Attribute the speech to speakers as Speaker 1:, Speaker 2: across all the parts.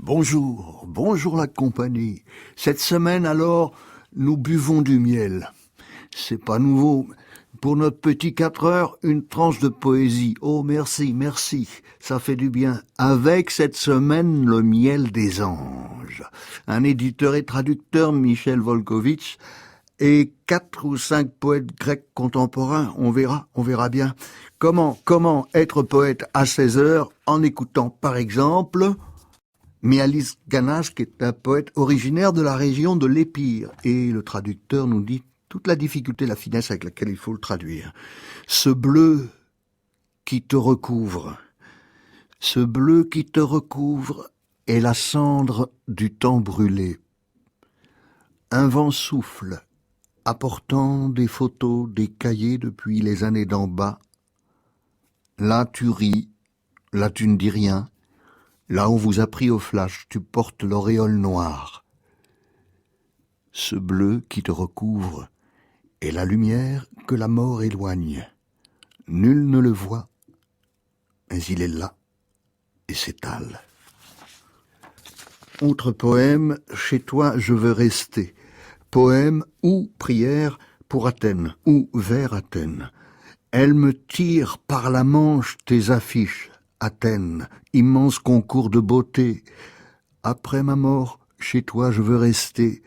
Speaker 1: Bonjour, bonjour la compagnie. Cette semaine alors, nous buvons du miel. C'est pas nouveau. Pour notre petit 4 heures, une tranche de poésie. Oh merci, merci, ça fait du bien. Avec cette semaine, le miel des anges. Un éditeur et traducteur, Michel Volkovitch, et 4 ou 5 poètes grecs contemporains. On verra bien. Comment être poète à 16 heures en écoutant par exemple Mialis Ganache, qui est un poète originaire de la région de l'Épire. Et le traducteur nous dit toute la difficulté, la finesse avec laquelle il faut le traduire. Ce bleu qui te recouvre, ce bleu qui te recouvre est la cendre du temps brûlé. Un vent souffle, apportant des photos, des cahiers depuis les années d'en bas. Là tu ris, là tu ne dis rien. Là on vous a pris au flash, tu portes l'auréole noire. Ce bleu qui te recouvre est la lumière que la mort éloigne. Nul ne le voit, mais il est là et s'étale. Autre poème, chez toi je veux rester. Poème ou prière pour Athènes ou vers Athènes. Elle me tire par la manche tes affiches, Athènes, immense concours de beauté. Après ma mort, chez toi je veux rester.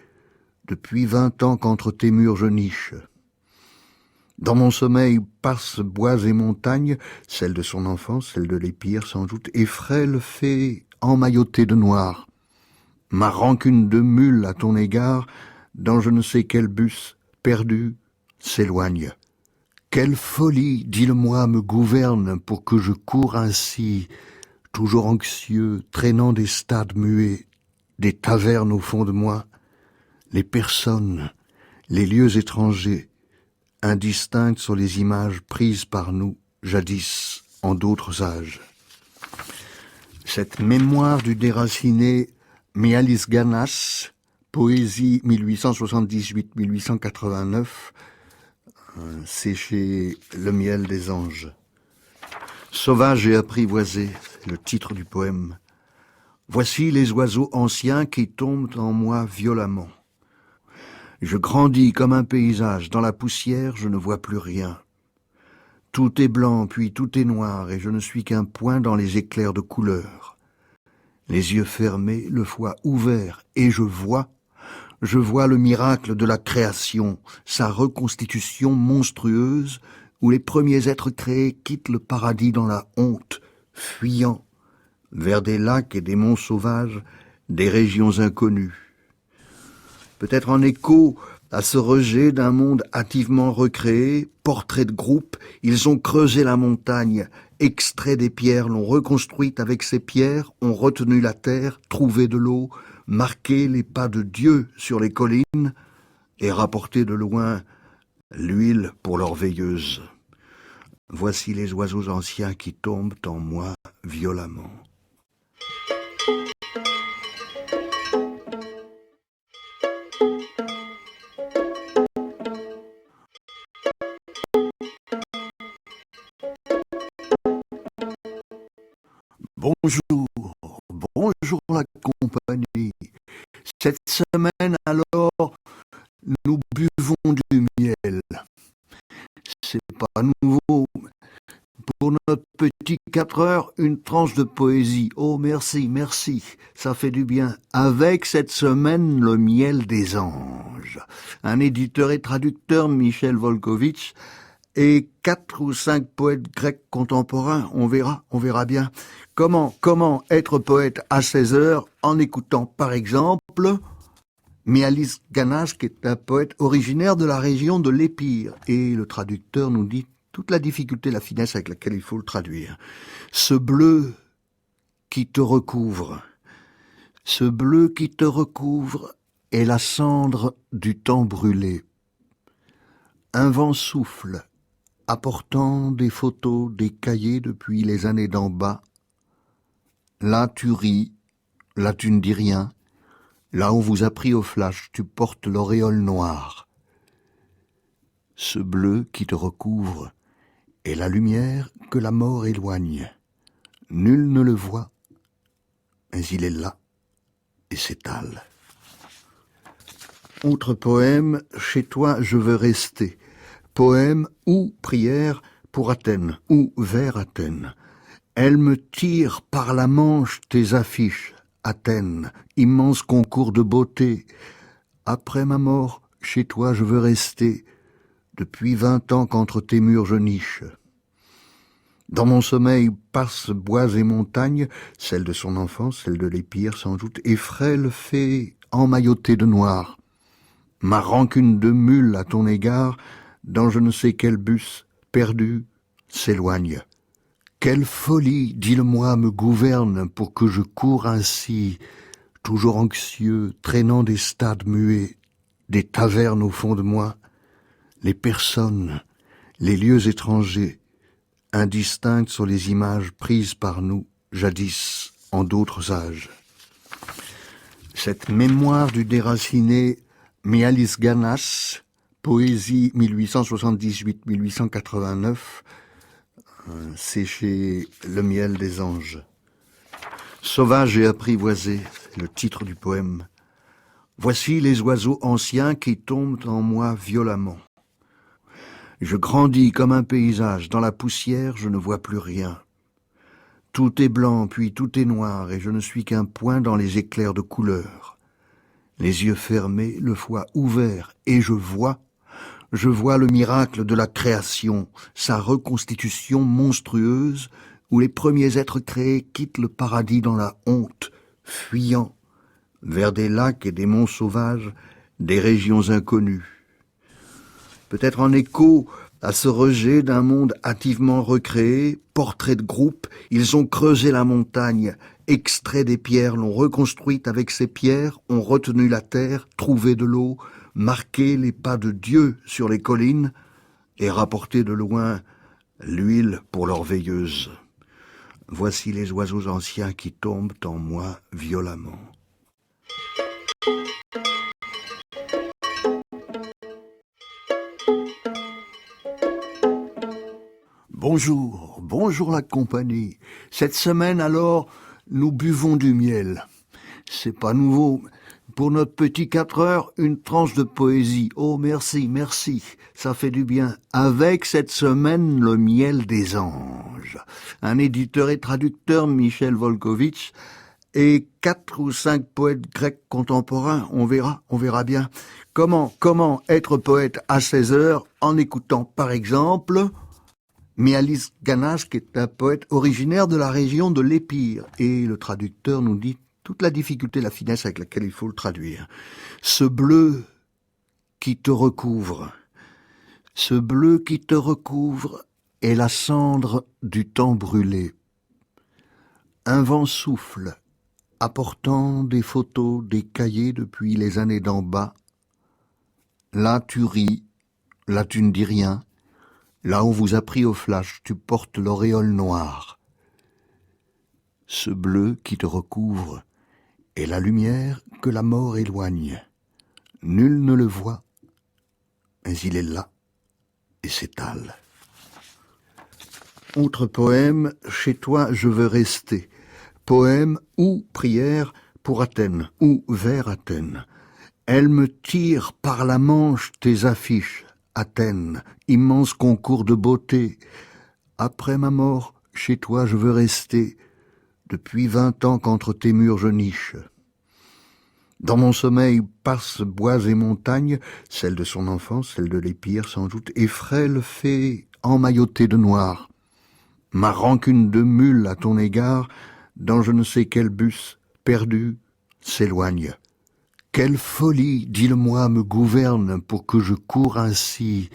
Speaker 1: Depuis 20 ans qu'entre tes murs je niche. Dans mon sommeil passent bois et montagnes, celle de son enfance, celle de l'Épire sans doute, et frêle fée emmaillotée de noir. Ma rancune de mule à ton égard, dans je ne sais quel bus, perdu, s'éloigne. Quelle folie, dis-le-moi, me gouverne pour que je cours ainsi, toujours anxieux, traînant des stades muets, des tavernes au fond de moi, les personnes, les lieux étrangers, indistinctes sur les images prises par nous, jadis, en d'autres âges. Cette mémoire du déraciné Mialis Ganache, poésie 1878-1889, c'est chez Le Miel des Anges. Sauvage et apprivoisé, c'est le titre du poème. Voici les oiseaux anciens qui tombent en moi violemment. Je grandis comme un paysage, dans la poussière je ne vois plus rien. Tout est blanc, puis tout est noir, et je ne suis qu'un point dans les éclairs de couleur. Les yeux fermés, le foie ouvert, et je vois le miracle de la création, sa reconstitution monstrueuse, où les premiers êtres créés quittent le paradis dans la honte, fuyant vers des lacs et des monts sauvages, des régions inconnues. Peut-être en écho à ce rejet d'un monde hâtivement recréé, portrait de groupe, ils ont creusé la montagne, extrait des pierres, l'ont reconstruite avec ces pierres, ont retenu la terre, trouvé de l'eau, marqué les pas de Dieu sur les collines et rapporté de loin l'huile pour leur veilleuse. Voici les oiseaux anciens qui tombent en moi violemment. Bonjour, bonjour la compagnie. Cette semaine alors, nous buvons du miel. C'est pas nouveau. Pour notre petit 4 heures, une tranche de poésie. Oh merci, merci, ça fait du bien. Avec cette semaine, le miel des anges. Un éditeur et traducteur, Michel Volkovitch, et 4 ou 5 poètes grecs contemporains. On verra bien. Comment être poète à 16 heures en écoutant par exemple Mialis Ganache, qui est un poète originaire de la région de l'Épire. Et le traducteur nous dit toute la difficulté, la finesse avec laquelle il faut le traduire. Ce bleu qui te recouvre, ce bleu qui te recouvre est la cendre du temps brûlé. Un vent souffle, apportant des photos, des cahiers depuis les années d'en bas. Là tu ris, là tu ne dis rien. Là on vous a pris au flash, tu portes l'auréole noire. Ce bleu qui te recouvre est la lumière que la mort éloigne. Nul ne le voit, mais il est là et s'étale. Autre poème, chez toi je veux rester. Poème ou prière pour Athènes ou vers Athènes. Elle me tire par la manche tes affiches, Athènes, immense concours de beauté. Après ma mort, chez toi je veux rester. Depuis 20 ans qu'entre tes murs je niche. Dans mon sommeil passent bois et montagnes, celle de son enfance, celle de l'Épire sans doute, et frêle fée emmaillotée de noir. Ma rancune de mule à ton égard, dans je ne sais quel bus, perdu, s'éloigne. Quelle folie, dis-le-moi, me gouverne pour que je cours ainsi, toujours anxieux, traînant des stades muets, des tavernes au fond de moi, les personnes, les lieux étrangers, indistinctes sur les images prises par nous, jadis, en d'autres âges. Cette mémoire du déraciné Mialis Ganas, poésie 1878-1889, c'est chez Le Miel des Anges. Sauvage et apprivoisé, c'est le titre du poème. Voici les oiseaux anciens qui tombent en moi violemment. Je grandis comme un paysage, dans la poussière je ne vois plus rien. Tout est blanc, puis tout est noir, et je ne suis qu'un point dans les éclairs de couleur. Les yeux fermés, le foie ouvert, et je vois le miracle de la création, sa reconstitution monstrueuse, où les premiers êtres créés quittent le paradis dans la honte, fuyant vers des lacs et des monts sauvages, des régions inconnues. Peut-être en écho à ce rejet d'un monde hâtivement recréé, portrait de groupe, ils ont creusé la montagne, extrait des pierres, l'ont reconstruite avec ces pierres, ont retenu la terre, trouvé de l'eau, marqué les pas de Dieu sur les collines et rapporté de loin l'huile pour leur veilleuse. Voici les oiseaux anciens qui tombent en moi violemment. Bonjour, bonjour la compagnie. Cette semaine alors, nous buvons du miel. C'est pas nouveau. Pour notre petit 4 heures, une tranche de poésie. Oh merci, merci, ça fait du bien. Avec cette semaine, le miel des anges. Un éditeur et traducteur, Michel Volkovitch, et 4 ou 5 poètes grecs contemporains. On verra bien. Comment être poète à 16 heures en écoutant par exemple Mialis Ganas, qui est un poète originaire de la région de l'Épire. Et le traducteur nous dit toute la difficulté, la finesse avec laquelle il faut le traduire. Ce bleu qui te recouvre, est la cendre du temps brûlé. Un vent souffle, apportant des photos, des cahiers depuis les années d'en bas. Là tu ris, là tu ne dis rien. Là on vous a pris au flash, tu portes l'auréole noire. Ce bleu qui te recouvre est la lumière que la mort éloigne. Nul ne le voit, mais il est là et s'étale. Autre poème, chez toi je veux rester. Poème ou prière pour Athènes ou vers Athènes. Elle me tire par la manche tes affiches, Athènes, immense concours de beauté. Après ma mort, chez toi je veux rester. Depuis 20 ans qu'entre tes murs je niche. Dans mon sommeil passent bois et montagnes, celle de son enfance, celle de l'Épire sans doute, et frêle fée emmaillotée de noir. Ma rancune de mule à ton égard, dans je ne sais quel bus, perdu, s'éloigne. Quelle folie, dis-le-moi, me gouverne pour que je cours ainsi,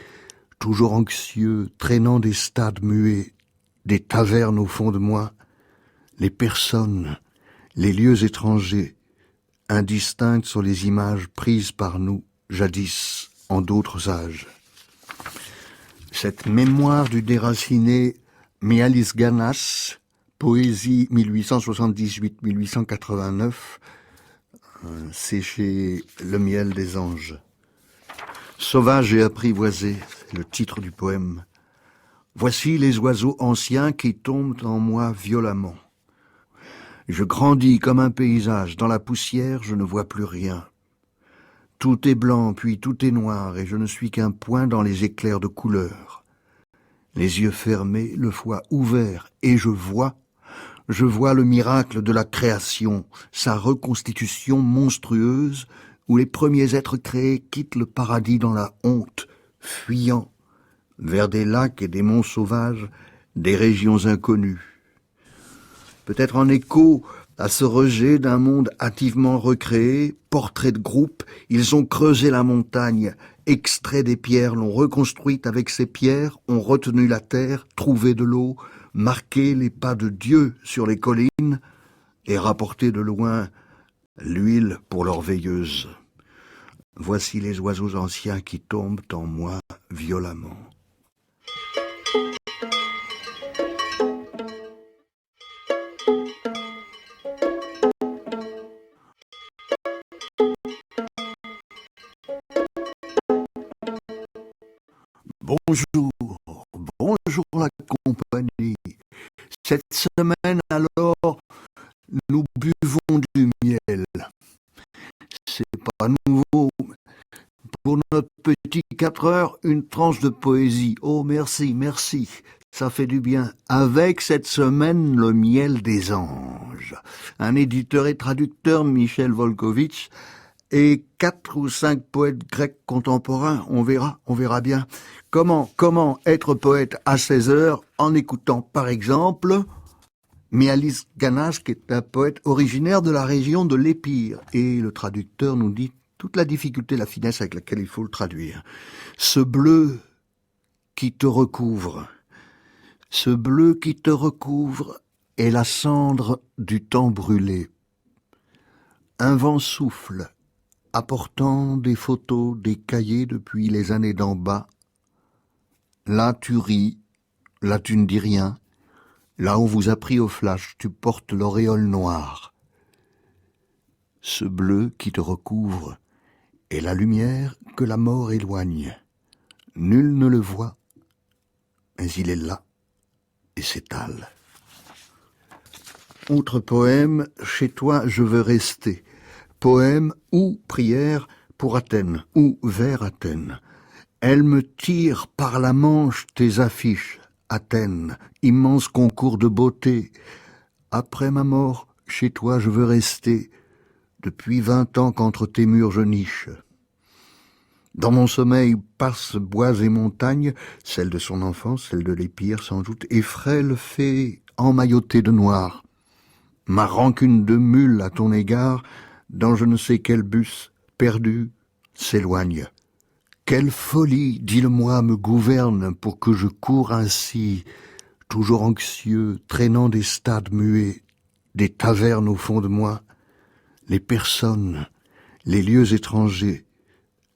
Speaker 1: toujours anxieux, traînant des stades muets, des tavernes au fond de moi, les personnes, les lieux étrangers, indistinctes sur les images prises par nous, jadis, en d'autres âges. Cette mémoire du déraciné Mialis Ganas, poésie 1878-1889, c'est chez Le Miel des Anges. Sauvage et apprivoisé, c'est le titre du poème. Voici les oiseaux anciens qui tombent en moi violemment. Je grandis comme un paysage, dans la poussière je ne vois plus rien. Tout est blanc, puis tout est noir, et je ne suis qu'un point dans les éclairs de couleur. Les yeux fermés, le foie ouvert, et je vois le miracle de la création, sa reconstitution monstrueuse, où les premiers êtres créés quittent le paradis dans la honte, fuyant vers des lacs et des monts sauvages, des régions inconnues. Peut-être en écho à ce rejet d'un monde hâtivement recréé, portrait de groupe, ils ont creusé la montagne, extrait des pierres, l'ont reconstruite avec ces pierres, ont retenu la terre, trouvé de l'eau, marqué les pas de Dieu sur les collines et rapporté de loin l'huile pour leur veilleuse. Voici les oiseaux anciens qui tombent en moi violemment. Bonjour, bonjour la compagnie. Cette semaine alors, nous buvons du miel. C'est pas nouveau. Pour notre petit 4 heures, une tranche de poésie. Oh merci, merci, ça fait du bien. Avec cette semaine, le miel des anges. Un éditeur et traducteur, Michel Volkovitch, et 4 ou 5 poètes grecs contemporains, on verra bien. Comment être poète à 16 heures en écoutant par exemple Mialis Ganas, qui est un poète originaire de la région de l'Épire. Et le traducteur nous dit toute la difficulté, la finesse avec laquelle il faut le traduire. Ce bleu qui te recouvre, ce bleu qui te recouvre est la cendre du temps brûlé. Un vent souffle, apportant des photos, des cahiers depuis les années d'en bas. Là tu ris, là tu ne dis rien. Là on vous a pris au flash, tu portes l'auréole noire. Ce bleu qui te recouvre est la lumière que la mort éloigne. Nul ne le voit, mais il est là et s'étale. Autre poème, chez toi je veux rester. Poème ou prière pour Athènes ou vers Athènes. Elle me tire par la manche tes affiches, Athènes, immense concours de beauté. Après ma mort, chez toi je veux rester, depuis 20 ans qu'entre tes murs je niche. Dans mon sommeil passent bois et montagnes, celle de son enfance, celle de l'Épire sans doute, et frêle fée emmaillotée de noir. Ma rancune de mule à ton égard, dans je ne sais quel bus, perdu, s'éloigne. Quelle folie, dis-le-moi, me gouverne pour que je cours ainsi, toujours anxieux, traînant des stades muets, des tavernes au fond de moi, les personnes, les lieux étrangers,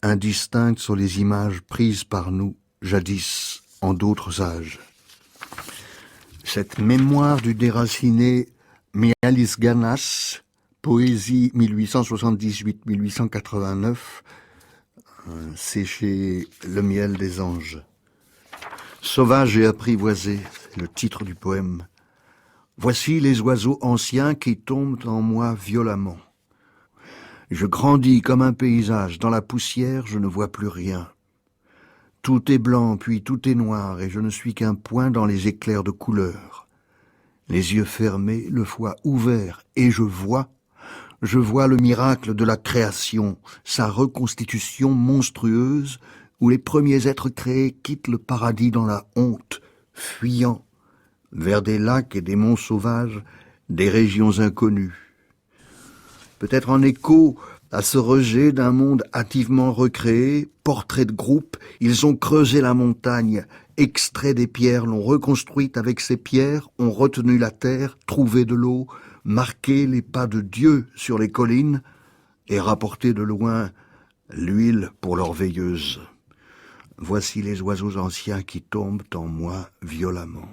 Speaker 1: indistinctes sont les images prises par nous, jadis, en d'autres âges. Cette mémoire du déraciné Mialis Ganas, poésie 1878-1889, c'est chez Le Miel des Anges. Sauvage et apprivoisé, c'est le titre du poème. Voici les oiseaux anciens qui tombent en moi violemment. Je grandis comme un paysage, dans la poussière je ne vois plus rien. Tout est blanc, puis tout est noir, et je ne suis qu'un point dans les éclairs de couleur. Les yeux fermés, le foie ouvert, et je vois le miracle de la création, sa reconstitution monstrueuse, où les premiers êtres créés quittent le paradis dans la honte, fuyant vers des lacs et des monts sauvages, des régions inconnues. Peut-être en écho à ce rejet d'un monde hâtivement recréé, portrait de groupe, ils ont creusé la montagne, extrait des pierres, l'ont reconstruite avec ces pierres, ont retenu la terre, trouvé de l'eau, marqué les pas de Dieu sur les collines et rapporté de loin l'huile pour leur veilleuse. Voici les oiseaux anciens qui tombent en moi violemment.